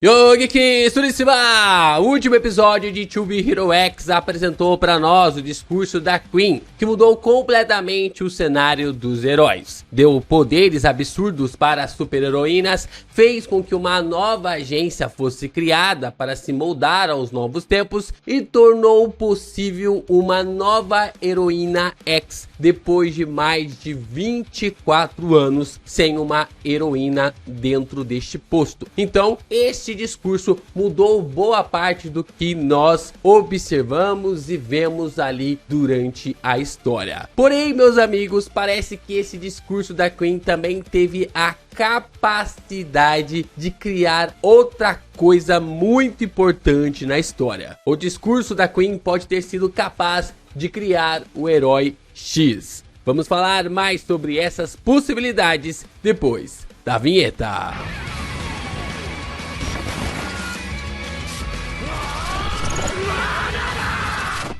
Yo, Geek, Surissima! O último episódio de To Be Hero X apresentou para nós o discurso da Queen, que mudou completamente o cenário dos heróis. Deu poderes absurdos para as super-heroínas, fez com que uma nova agência fosse criada para se moldar aos novos tempos e tornou possível uma nova heroína X depois de mais de 24 anos sem uma heroína dentro deste posto. Então, este discurso mudou boa parte do que nós observamos e vemos ali durante a história. Porém, meus amigos, parece que esse discurso da Queen também teve a capacidade de criar outra coisa muito importante na história. O discurso da Queen pode ter sido capaz de criar o herói X. Vamos falar mais sobre essas possibilidades depois da vinheta.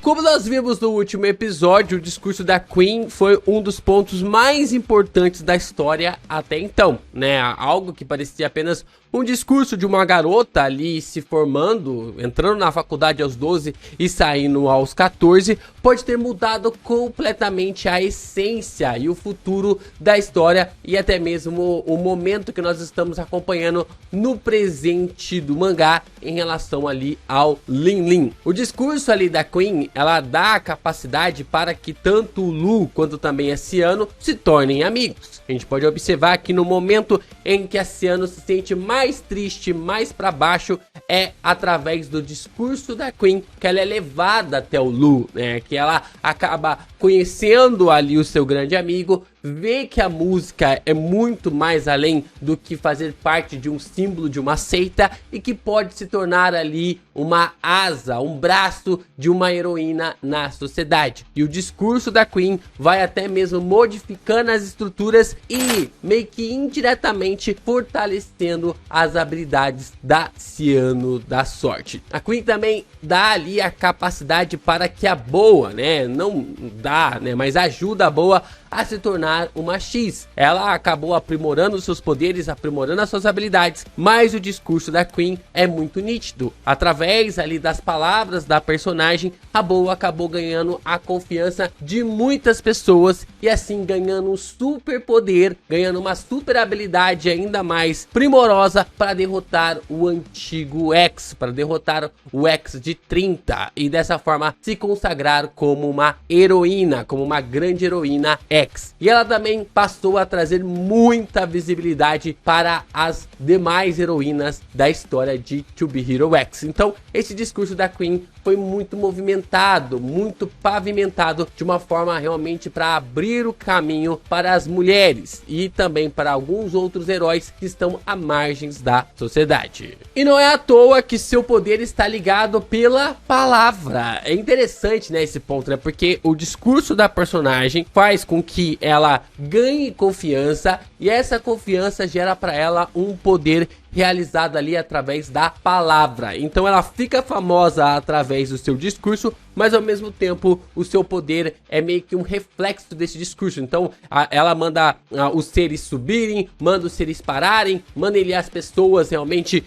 Como nós vimos no último episódio, o discurso da Queen foi um dos pontos mais importantes da história até então, né? Algo que parecia apenas um discurso de uma garota ali se formando, entrando na faculdade aos 12 e saindo aos 14, pode ter mudado completamente a essência e o futuro da história e até mesmo o momento que nós estamos acompanhando no presente do mangá em relação ali ao Lin Lin. O discurso ali da Queen, ela dá a capacidade para que tanto o Lu quanto também a Ciano se tornem amigos. A gente pode observar que no momento em que a Ciano se sente mais triste, mais para baixo, é através do discurso da Queen que ela é levada até o Lu, né? Que ela acaba conhecendo ali o seu grande amigo, vê que a música é muito mais além do que fazer parte de um símbolo de uma seita e que pode se tornar ali uma asa, um braço de uma heroína na sociedade. E o discurso da Queen vai até mesmo modificando as estruturas e meio que indiretamente fortalecendo as habilidades da Ciano da Sorte. A Queen também dá ali a capacidade para que a Boa, né, não dá, né, mas ajuda a Boa a se tornar uma X. Ela acabou aprimorando seus poderes, aprimorando as suas habilidades, mas o discurso da Queen é muito nítido. Através ali das palavras da personagem, a Boa acabou ganhando a confiança de muitas pessoas e assim ganhando um super poder, ganhando uma super habilidade ainda mais primorosa para derrotar o antigo X, para derrotar o X de 30 e dessa forma se consagrar como uma heroína, como uma grande heroína X. E ela também passou a trazer muita visibilidade para as demais heroínas da história de To Be Hero X. Então esse discurso da Queen foi muito movimentado, muito pavimentado de uma forma realmente para abrir o caminho para as mulheres e também para alguns outros heróis que estão à margens da sociedade. E não é à toa que seu poder está ligado pela palavra. É interessante, né, esse ponto, né? Porque o discurso da personagem faz com que ela ganhe confiança e essa confiança gera para ela um poder realizado ali através da palavra. Então ela fica famosa através do seu discurso, mas ao mesmo tempo o seu poder é meio que um reflexo desse discurso. Então ela manda os seres subirem, manda os seres pararem, manda as pessoas realmente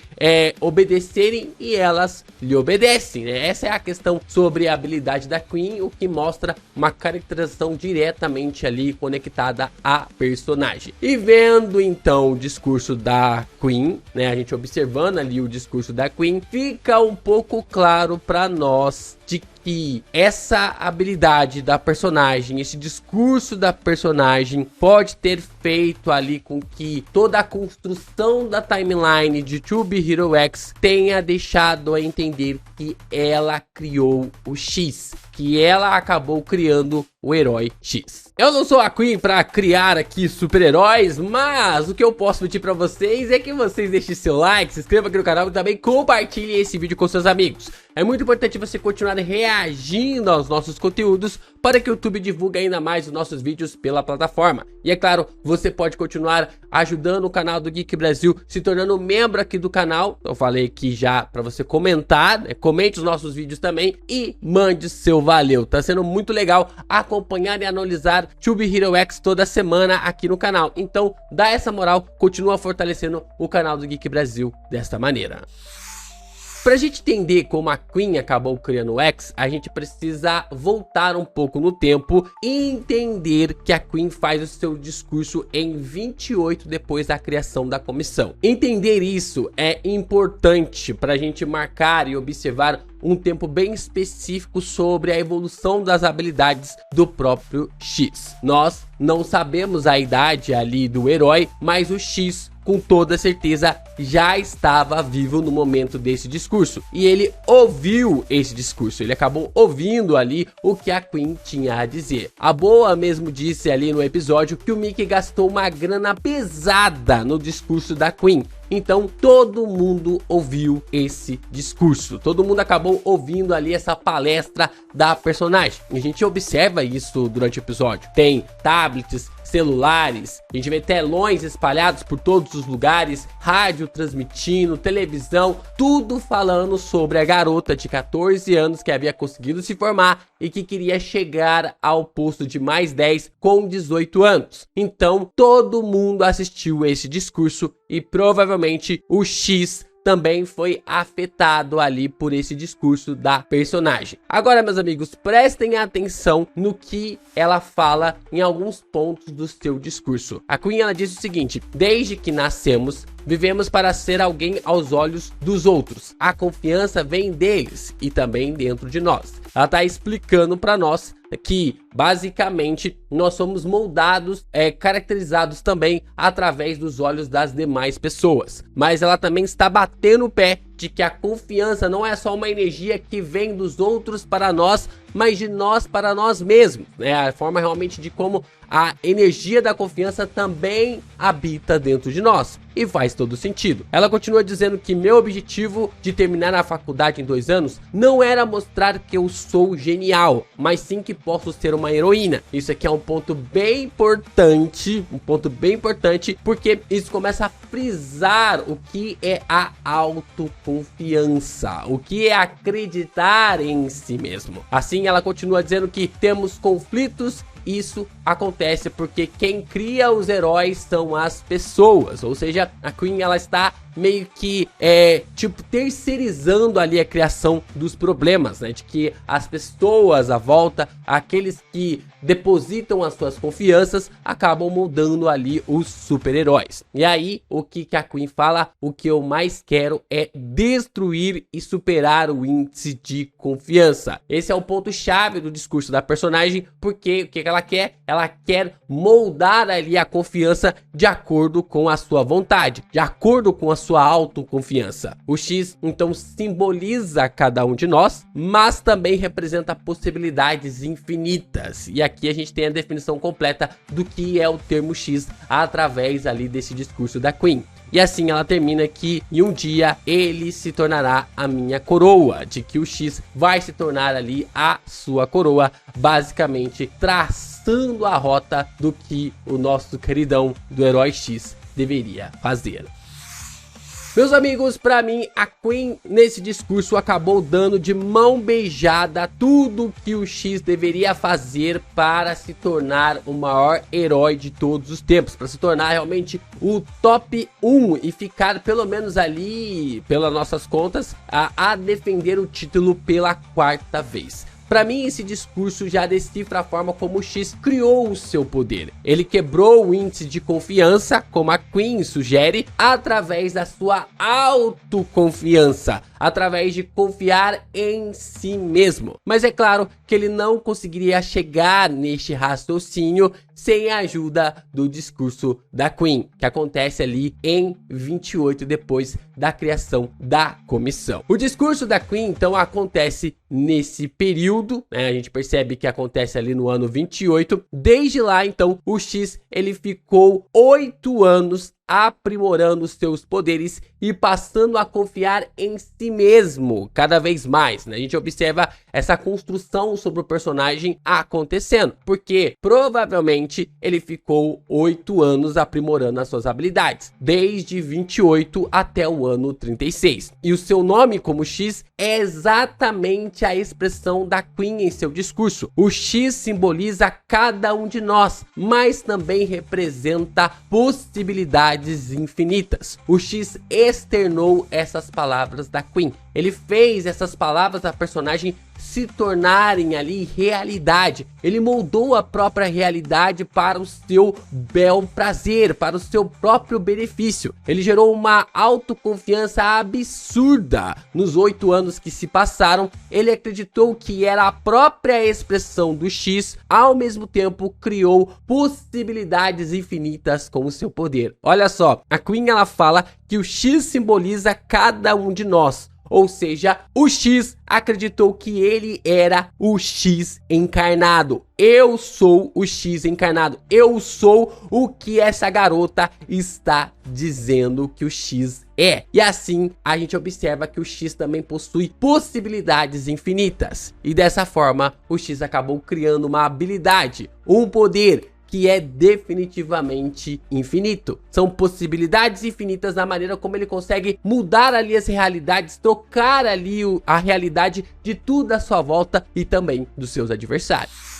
obedecerem e elas lhe obedecem, né? Essa é a questão sobre a habilidade da Queen, o que mostra uma caracterização diretamente ali conectada à personagem. E vendo então o discurso da Queen, né, a gente observando ali o discurso da Queen, fica um pouco claro para nós de que essa habilidade da personagem, esse discurso da personagem pode ter feito ali com que toda a construção da timeline de To Be Hero X tenha deixado a entender que ela criou o X, que ela acabou criando o herói X. Eu não sou a Queen para criar aqui super-heróis, mas o que eu posso pedir para vocês é que vocês deixem seu like, se inscrevam aqui no canal e também compartilhem esse vídeo com seus amigos. É muito importante você continuar reagindo aos nossos conteúdos para que o YouTube divulgue ainda mais os nossos vídeos pela plataforma. E é claro, você pode continuar ajudando o canal do Geek Brasil, se tornando membro aqui do canal. Eu falei aqui já para você comentar, né? Comente os nossos vídeos também e mande seu valeu. Tá sendo muito legal acompanhar e analisar To Be Hero X toda semana aqui no canal. Então, dá essa moral, continua fortalecendo o canal do Geek Brasil desta maneira. Pra gente entender como a Queen acabou criando o X, a gente precisa voltar um pouco no tempo e entender que a Queen faz o seu discurso em 28 depois da criação da comissão. Entender isso é importante pra gente marcar e observar um tempo bem específico sobre a evolução das habilidades do próprio X. Nós não sabemos a idade ali do herói, mas o X com toda certeza já estava vivo no momento desse discurso, e ele ouviu esse discurso, ele acabou ouvindo ali o que a Queen tinha a dizer. A Boa mesmo disse ali no episódio que o Mickey gastou uma grana pesada no discurso da Queen. Então todo mundo ouviu esse discurso, todo mundo acabou ouvindo ali essa palestra da personagem. E a gente observa isso durante o episódio. Tem tablets, celulares, a gente vê telões espalhados por todos os lugares, rádio transmitindo, televisão, tudo falando sobre a garota de 14 anos que havia conseguido se formar e que queria chegar ao posto de mais 10 com 18 anos. Então todo mundo assistiu esse discurso e provavelmente o X também foi afetado ali por esse discurso da personagem. Agora, meus amigos, prestem atenção no que ela fala em alguns pontos do seu discurso. A Queen, ela diz o seguinte: desde que nascemos, vivemos para ser alguém aos olhos dos outros. A confiança vem deles e também dentro de nós. Ela está explicando para nós que basicamente nós somos moldados, caracterizados também através dos olhos das demais pessoas. Mas ela também está batendo o pé de que a confiança não é só uma energia que vem dos outros para nós, mas de nós para nós mesmos, né? A forma realmente de como a energia da confiança também habita dentro de nós. E faz todo sentido. Ela continua dizendo que meu objetivo de terminar a faculdade em 2 anos não era mostrar que eu sou genial, mas sim que posso ser uma heroína. Isso aqui é um ponto bem importante, porque isso começa a frisar o que é a autoconfiança, o que é acreditar em si mesmo. Assim, ela continua dizendo que temos conflitos. Isso acontece porque quem cria os heróis são as pessoas, ou seja, a Queen, ela está meio que terceirizando ali a criação dos problemas, né? De que as pessoas à volta, aqueles que depositam as suas confianças, acabam moldando ali os super-heróis. E aí, o que a Queen fala? O que eu mais quero é destruir e superar o índice de confiança. Esse é o ponto-chave do discurso da personagem, porque o que ela quer? Ela quer moldar ali a confiança de acordo com a sua vontade, de acordo com a sua autoconfiança. O X, então, simboliza cada um de nós, mas também representa possibilidades infinitas. E aqui a gente tem a definição completa do que é o termo X através ali desse discurso da Queen. E assim ela termina que em um dia ele se tornará a minha coroa, de que o X vai se tornar ali a sua coroa, basicamente traçando a rota do que o nosso queridão do herói X deveria fazer. Meus amigos, pra mim, a Queen nesse discurso acabou dando de mão beijada tudo que o X deveria fazer para se tornar o maior herói de todos os tempos, para se tornar realmente o top 1 e ficar pelo menos ali, pelas nossas contas, a defender o título pela 4ª vez. Para mim, esse discurso já decifra a forma como o X criou o seu poder. Ele quebrou o índice de confiança, como a Queen sugere, através da sua autoconfiança, através de confiar em si mesmo. Mas é claro que ele não conseguiria chegar neste raciocínio sem a ajuda do discurso da Queen, que acontece ali em 28 depois da criação da comissão. O discurso da Queen, então, acontece nesse período, né? A gente percebe que acontece ali no ano 28. Desde lá, então, o X, ele ficou 8 anos aprimorando seus poderes e passando a confiar em si mesmo cada vez mais, né? A gente observa essa construção sobre o personagem acontecendo, porque provavelmente ele ficou 8 anos aprimorando as suas habilidades, desde 28 até o ano 36. E o seu nome como X é exatamente a expressão da Queen em seu discurso. O X simboliza cada um de nós, mas também representa possibilidades infinitas. O X externou essas palavras da Queen. Ele fez essas palavras da personagem se tornarem ali realidade. Ele moldou a própria realidade para o seu bel prazer, para o seu próprio benefício. Ele gerou uma autoconfiança absurda. Nos 8 anos que se passaram, ele acreditou que era a própria expressão do X, ao mesmo tempo criou possibilidades infinitas com o seu poder. Olha só, a Queen ela fala que o X simboliza cada um de nós. Ou seja, o X acreditou que ele era o X encarnado. Eu sou o X encarnado. Eu sou o que essa garota está dizendo que o X é. E assim, a gente observa que o X também possui possibilidades infinitas. E dessa forma, o X acabou criando uma habilidade, um poder que é definitivamente infinito. São possibilidades infinitas na maneira como ele consegue mudar ali as realidades, trocar ali a realidade de tudo à sua volta e também dos seus adversários.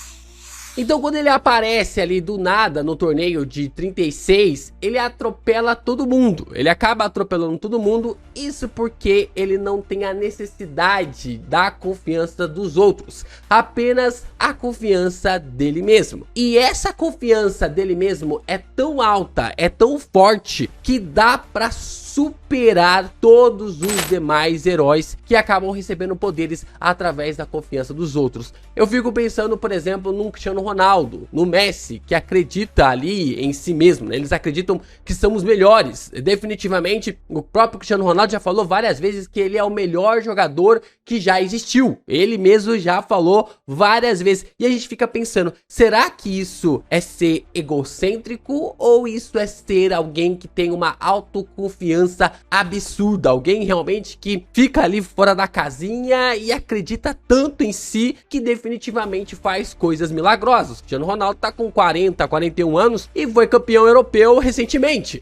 Então quando ele aparece ali do nada no torneio de 36, ele atropela todo mundo. Ele acaba atropelando todo mundo, isso porque ele não tem a necessidade da confiança dos outros, apenas a confiança dele mesmo. E essa confiança dele mesmo é tão alta, é tão forte, que dá pra superar todos os demais heróis que acabam recebendo poderes através da confiança dos outros. Eu fico pensando, por exemplo, no Cristiano Ronaldo, no Messi, que acredita ali em si mesmo, né? Eles acreditam que são os melhores. Definitivamente, o próprio Cristiano Ronaldo já falou várias vezes que ele é o melhor jogador que já existiu. Ele mesmo já falou várias vezes. E a gente fica pensando, será que isso é ser egocêntrico ou isso é ser alguém que tem uma autoconfiança absurda, alguém realmente que fica ali fora da casinha e acredita tanto em si que definitivamente faz coisas milagrosas? Cristiano Ronaldo tá com 40, 41 anos e foi campeão europeu recentemente.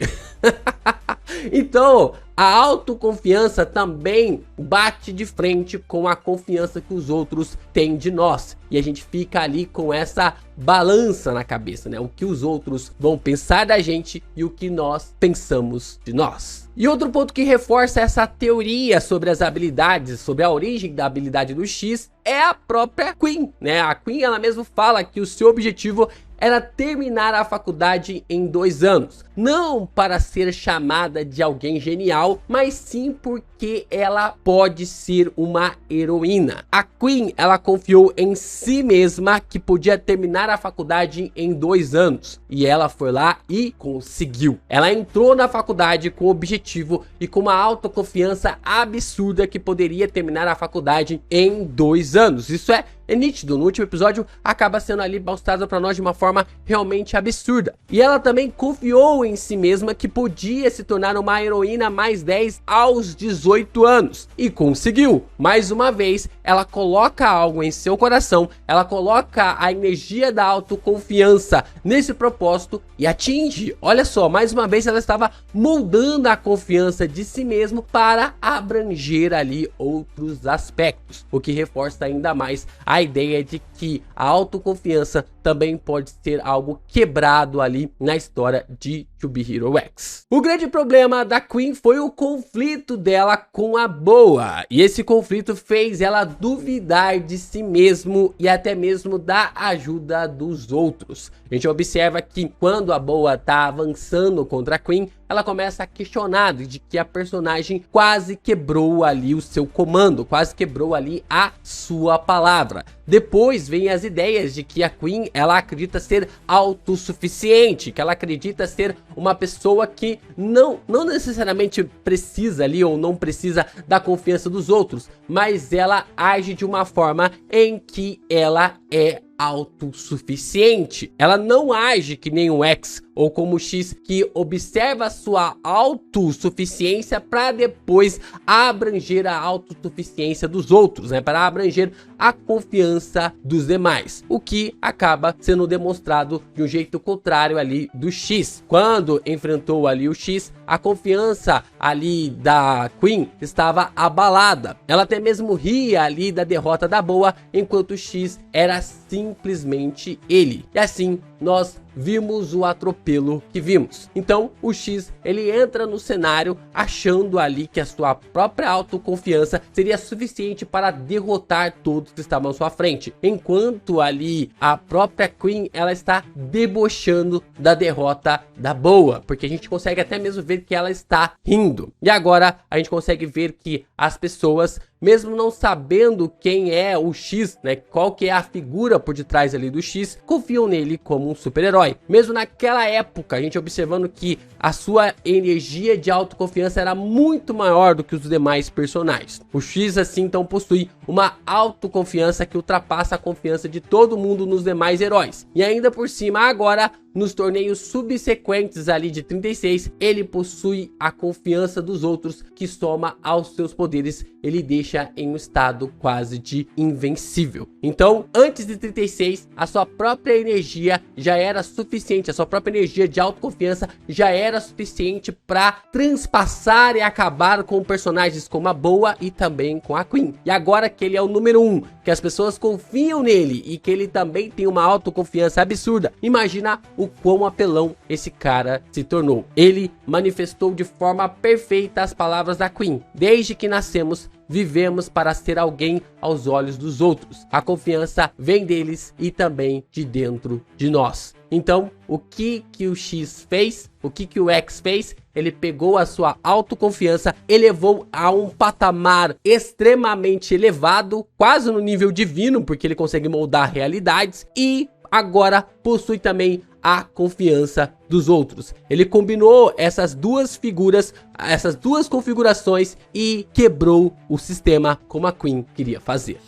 Então, a autoconfiança também bate de frente com a confiança que os outros têm de nós. E a gente fica ali com essa balança na cabeça, né? O que os outros vão pensar da gente e o que nós pensamos de nós. E outro ponto que reforça essa teoria sobre as habilidades, sobre a origem da habilidade do X, é a própria Queen, né? A Queen, ela mesma fala que o seu objetivo era terminar a faculdade em 2 anos. Não para ser chamada de alguém genial, mas sim porque ela pode ser uma heroína. A Queen, ela confiou em si mesma que podia terminar a faculdade em 2 anos. E ela foi lá e conseguiu. Ela entrou na faculdade com o objetivo e com uma autoconfiança absurda que poderia terminar a faculdade em 2 anos. Isso é nítido. No último episódio acaba sendo ali mostrado para nós de uma forma realmente absurda. E ela também confiou em si mesma que podia se tornar uma heroína mais 10 aos 18 anos. E conseguiu. Mais uma vez, ela coloca algo em seu coração, ela coloca a energia da autoconfiança nesse propósito e atinge. Olha só, mais uma vez ela estava moldando a confiança de si mesmo para abranger ali outros aspectos, o que reforça ainda mais a ideia de que a autoconfiança também pode ser algo quebrado ali na história de To Be Hero X. O grande problema da Queen foi o conflito dela com a Boa, e esse conflito fez ela duvidar de si mesmo e até mesmo da ajuda dos outros. A gente observa que quando a Boa tá avançando contra a Queen, ela começa a questionar de que a personagem quase quebrou ali o seu comando, quase quebrou ali a sua palavra. Depois vem as ideias de que a Queen, ela acredita ser autossuficiente, que ela acredita ser uma pessoa que não necessariamente precisa ali ou não precisa da confiança dos outros, mas ela age de uma forma em que ela é autossuficiente. Ela não age que nem o X ou como o X, que observa a sua autossuficiência para depois abranger a autossuficiência dos outros, né? Para abranger a confiança dos demais, o que acaba sendo demonstrado de um jeito contrário ali do X. Quando enfrentou ali o X, a confiança ali da Queen estava abalada. Ela até mesmo ria ali da derrota da Boa, enquanto o X era simplesmente ele. E assim nós vimos o atropelo que vimos. Então o X, ele entra no cenário achando ali que a sua própria autoconfiança seria suficiente para derrotar todos que estavam à sua frente, enquanto ali a própria Queen, ela está debochando da derrota da Boa, porque a gente consegue até mesmo ver que ela está rindo. E agora a gente consegue ver que as pessoas, mesmo não sabendo quem é o X, né, qual que é a figura por detrás ali do X, confiam nele como um super-herói. Mesmo naquela época, a gente observando que a sua energia de autoconfiança era muito maior do que os demais personagens. O X, assim, então possui uma autoconfiança que ultrapassa a confiança de todo mundo nos demais heróis. E ainda por cima, agora, nos torneios subsequentes ali de 36, ele possui a confiança dos outros, que soma aos seus poderes, ele deixa em um estado quase de invencível. Então, antes de 36, a sua própria energia já era suficiente, a sua própria energia de autoconfiança já era suficiente para transpassar e acabar com personagens como a Boa e também com a Queen. E agora que ele é o número 1, que as pessoas confiam nele e que ele também tem uma autoconfiança absurda, imagina o quão apelão esse cara se tornou. Ele manifestou de forma perfeita as palavras da Queen: desde que nascemos, vivemos para ser alguém aos olhos dos outros. A confiança vem deles e também de dentro de nós. Então, o que o X fez? O que o X fez? Ele pegou a sua autoconfiança, elevou a um patamar extremamente elevado, quase no nível divino, porque ele consegue moldar realidades, e agora possui também a confiança dos outros. Ele combinou essas duas figuras, essas duas configurações e quebrou o sistema como a Queen queria fazer.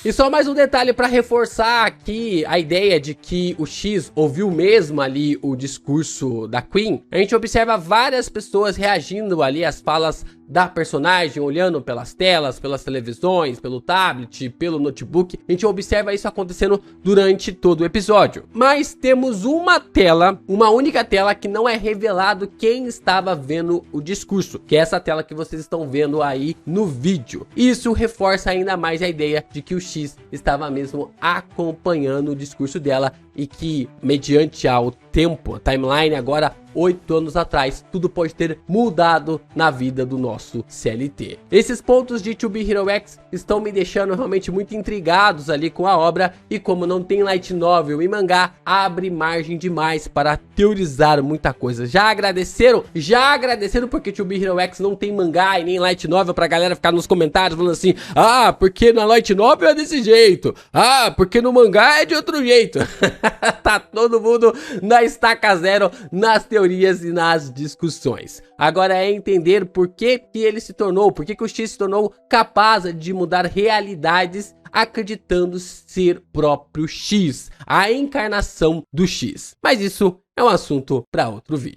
E só mais um detalhe para reforçar aqui a ideia de que o X ouviu mesmo ali o discurso da Queen. A gente observa várias pessoas reagindo ali às falas da personagem, olhando pelas telas, pelas televisões, pelo tablet, pelo notebook. A gente observa isso acontecendo durante todo o episódio. Mas temos uma tela, uma única tela, que não é revelado quem estava vendo o discurso, que é essa tela que vocês estão vendo aí no vídeo. Isso reforça ainda mais a ideia de que o X estava mesmo acompanhando o discurso dela e que, mediante ao tempo, a timeline agora, 8 anos atrás, tudo pode ter mudado na vida do nosso CLT. Esses pontos de To Be Hero X estão me deixando realmente muito intrigados ali com a obra, e como não tem light novel e mangá, abre margem demais para teorizar muita coisa. Já agradeceram porque To Be Hero X não tem mangá e nem light novel, pra galera ficar nos comentários falando assim: ah, porque na light novel é desse jeito, ah, porque no mangá é de outro jeito. Tá todo mundo na estaca zero nas teorias e nas discussões. Agora é entender por que ele se tornou, por que o X se tornou capaz de mudar realidades acreditando ser próprio X, a encarnação do X. Mas isso é um assunto para outro vídeo.